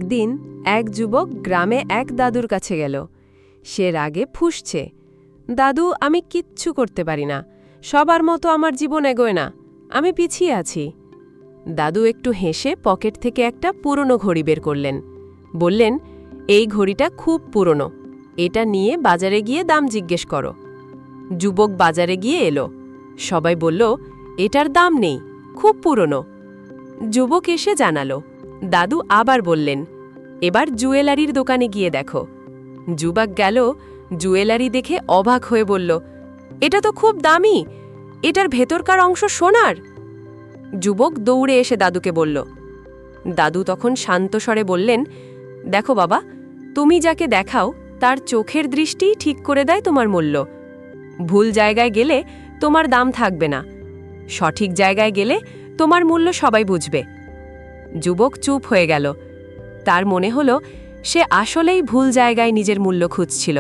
একদিন এক যুবক গ্রামে এক দাদুর কাছে গেল। সে রাগে ফুঁসছে, দাদু, আমি কিচ্ছু করতে পারি না, সবার মতো আমার জীবন এগোয় না, আমি পিছিয়ে আছি। দাদু একটু হেসে পকেট থেকে একটা পুরনো ঘড়ি বের করলেন। বললেন, এই ঘড়িটা খুব পুরনো, এটা নিয়ে বাজারে গিয়ে দাম জিজ্ঞেস করো। যুবক বাজারে গিয়ে এলো। সবাই বলল, এটার দাম নেই, খুব পুরনো। যুবক এসে জানালো। দাদু আবার বললেন, এবার জুয়েলারির দোকানে গিয়ে দেখো। যুবক গেল, জুয়েলারি দেখে অবাক হয়ে বলল, এটা তো খুব দামি, এটার ভেতরকার অংশ সোনার। যুবক দৌড়ে এসে দাদুকে বলল। দাদু তখন শান্ত স্বরে বললেন, দেখো বাবা, তুমি যাকে দেখাও তার চোখের দৃষ্টিই ঠিক করে দেয় তোমার মূল্য। ভুল জায়গায় গেলে তোমার দাম থাকবে না, সঠিক জায়গায় গেলে তোমার মূল্য সবাই বুঝবে। যুবক চুপ হয়ে গেল। তার মনে হলো সে আসলেই ভুল জায়গায় নিজের মূল্য খুঁজছিল।